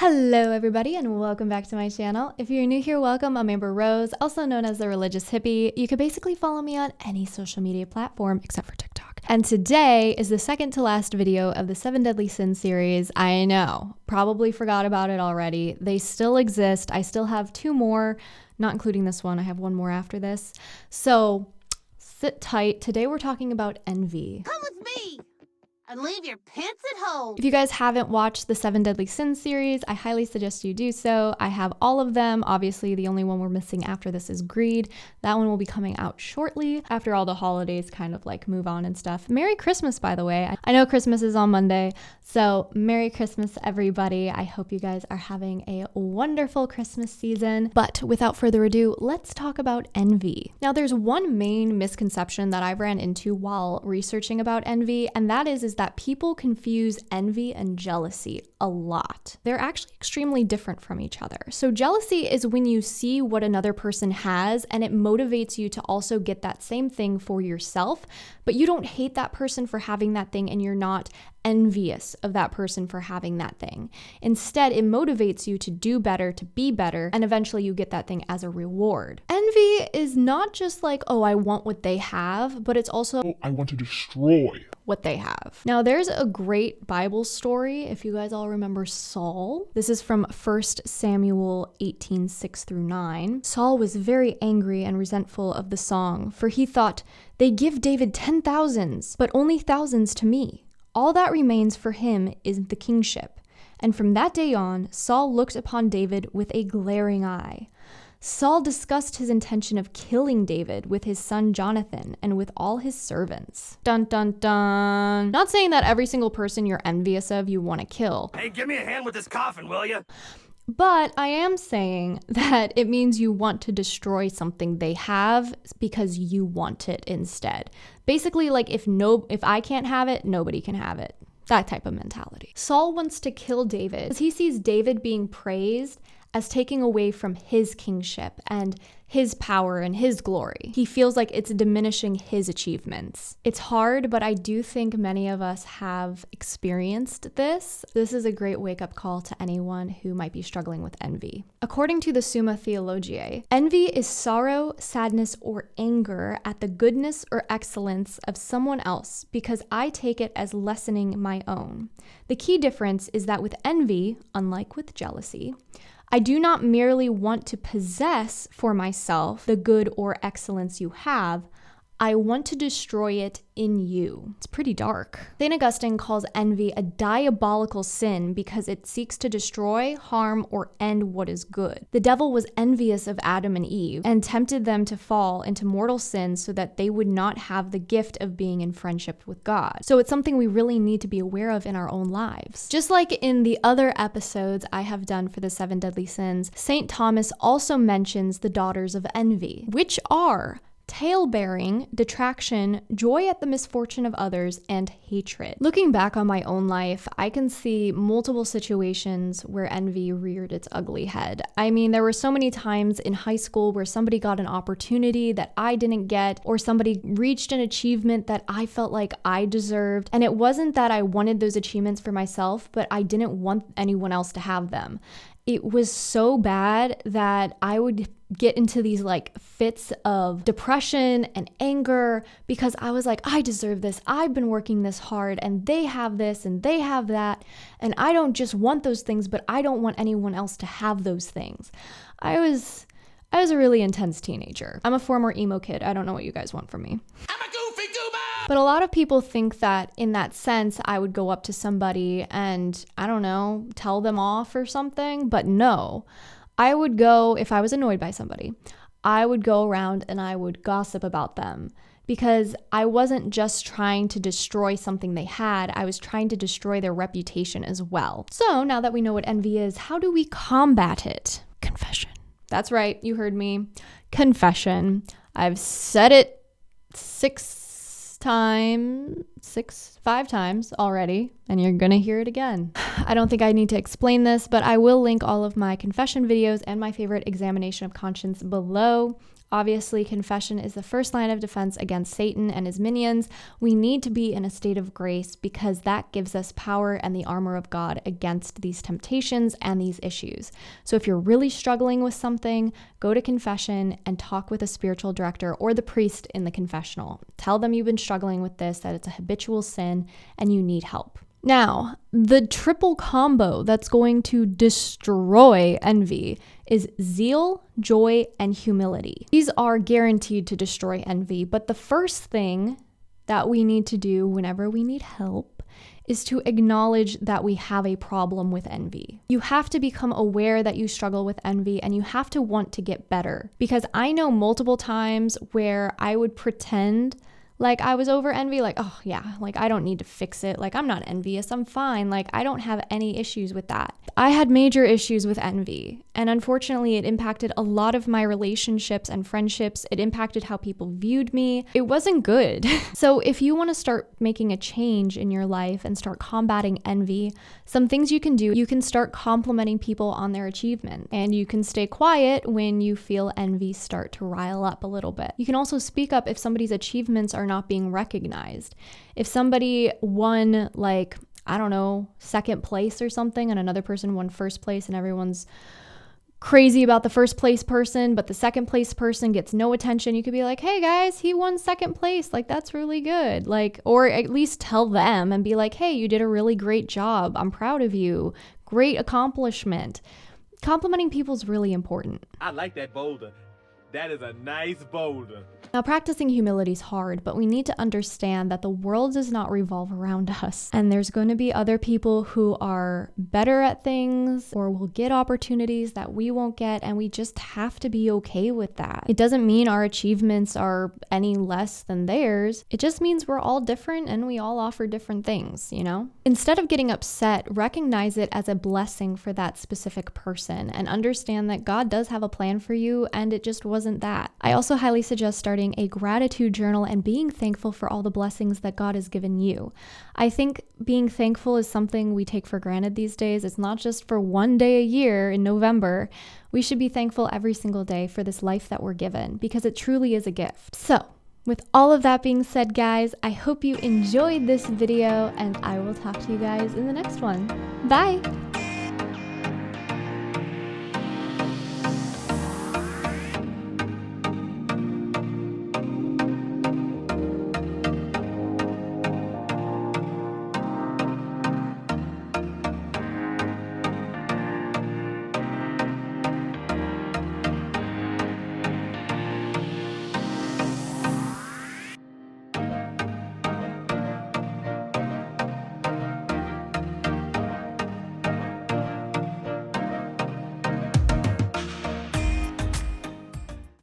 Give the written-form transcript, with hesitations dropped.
Hello everybody and welcome back to my channel. If you're new here, welcome. I'm Amber Rose, also known as the Religious Hippie. You can basically follow me on any social media platform except for TikTok. And today is the second to last video of the 7 Deadly Sins series. I know, probably forgot about it already. They still exist. I still have 2 more, not including this one. I have 1 more after this. So sit tight. Today we're talking about envy. Come with me and leave your pants at home. If you guys haven't watched the 7 Deadly Sins series, I highly suggest you do so. I have all of them. Obviously, the only one we're missing after this is greed. That one will be coming out shortly after all the holidays kind of like move on and stuff. Merry Christmas, by the way. I know Christmas is on Monday, so Merry Christmas, everybody. I hope you guys are having a wonderful Christmas season. But without further ado, let's talk about envy. Now, there's one main misconception that I ran into while researching about envy, and that is that people confuse envy and jealousy a lot. They're actually extremely different from each other. So jealousy is when you see what another person has and it motivates you to also get that same thing for yourself, but you don't hate that person for having that thing and you're not envious of that person for having that thing. Instead, it motivates you to do better, to be better, and eventually you get that thing as a reward. Envy is not just like, oh, I want what they have, but it's also, oh, I want to destroy what they have. Now, there's a great Bible story, if you guys all remember Saul. This is from 1 Samuel 18:6-9. Saul was very angry and resentful of the song, for he thought, they give David 10,000s, but only thousands to me. All that remains for him is the kingship. And from that day on, Saul looked upon David with a glaring eye. Saul discussed his intention of killing David with his son Jonathan and with all his servants. Dun dun dun. Not saying that every single person you're envious of you want to kill. Hey, give me a hand with this coffin, will you? But I am saying that it means you want to destroy something they have because you want it instead. Basically, like if I can't have it, nobody can have it. That type of mentality. Saul wants to kill David because he sees David being praised as taking away from his kingship and his power and his glory. He feels like it's diminishing his achievements. It's hard, but I do think many of us have experienced this. This is a great wake-up call to anyone who might be struggling with envy. According to the Summa Theologiae, envy is sorrow, sadness, or anger at the goodness or excellence of someone else because I take it as lessening my own. The key difference is that with envy, unlike with jealousy, I do not merely want to possess for myself the good or excellence you have. I want to destroy it in you. It's pretty dark. St. Augustine calls envy a diabolical sin because it seeks to destroy, harm, or end what is good. The devil was envious of Adam and Eve and tempted them to fall into mortal sin so that they would not have the gift of being in friendship with God. So it's something we really need to be aware of in our own lives. Just like in the other episodes I have done for the 7 Deadly Sins, St. Thomas also mentions the daughters of envy, which are tale-bearing, detraction, joy at the misfortune of others, and hatred. Looking back on my own life, I can see multiple situations where envy reared its ugly head. I mean, there were so many times in high school where somebody got an opportunity that I didn't get, or somebody reached an achievement that I felt like I deserved. And it wasn't that I wanted those achievements for myself, but I didn't want anyone else to have them. It was so bad that I would get into these like fits of depression and anger because I was like, I deserve this. I've been working this hard and they have this and they have that. And I don't just want those things, but I don't want anyone else to have those things. I was a really intense teenager. I'm a former emo kid. I don't know what you guys want from me. I'm a goofy goober! But a lot of people think that in that sense, I would go up to somebody and, I don't know, tell them off or something. But no, I would go, if I was annoyed by somebody, I would go around and I would gossip about them because I wasn't just trying to destroy something they had, I was trying to destroy their reputation as well. So now that we know what envy is, how do we combat it? Confession. That's right, you heard me. Confession. I've said it 5 times already, and you're gonna hear it again. I don't think I need to explain this, but I will link all of my confession videos and my favorite examination of conscience below. Obviously, confession is the first line of defense against Satan and his minions. We need to be in a state of grace because that gives us power and the armor of God against these temptations and these issues. So if you're really struggling with something, go to confession and talk with a spiritual director or the priest in the confessional. Tell them you've been struggling with this, that it's a habitual sin and you need help. Now, the triple combo that's going to destroy envy is zeal, joy, and humility. These are guaranteed to destroy envy, but the first thing that we need to do whenever we need help is to acknowledge that we have a problem with envy. You have to become aware that you struggle with envy and you have to want to get better. Because I know multiple times where I would pretend like I was over envy, like, oh yeah, like I don't need to fix it. Like I'm not envious, I'm fine. Like I don't have any issues with that. I had major issues with envy. And unfortunately, it impacted a lot of my relationships and friendships. It impacted how people viewed me. It wasn't good. So if you want to start making a change in your life and start combating envy, some things you can do, you can start complimenting people on their achievement. And you can stay quiet when you feel envy start to rile up a little bit. You can also speak up if somebody's achievements are not being recognized. If somebody won, like, I don't know, second place or something, and another person won first place and everyone's crazy about the first place person, but the second place person gets no attention, you could be like, hey guys, he won second place. Like, that's really good. Like, or at least tell them and be like, hey, you did a really great job. I'm proud of you. Great accomplishment. Complimenting people is really important. I like that boulder. That is a nice boulder. Now, practicing humility is hard, but we need to understand that the world does not revolve around us. And there's going to be other people who are better at things or will get opportunities that we won't get. And we just have to be okay with that. It doesn't mean our achievements are any less than theirs. It just means we're all different and we all offer different things, you know? Instead of getting upset, recognize it as a blessing for that specific person and understand that God does have a plan for you and it just wasn't that. I also highly suggest starting a gratitude journal and being thankful for all the blessings that God has given you. I think being thankful is something we take for granted these days. It's not just for one day a year in November. We should be thankful every single day for this life that we're given because it truly is a gift. So, with all of that being said, guys, I hope you enjoyed this video and I will talk to you guys in the next one. Bye!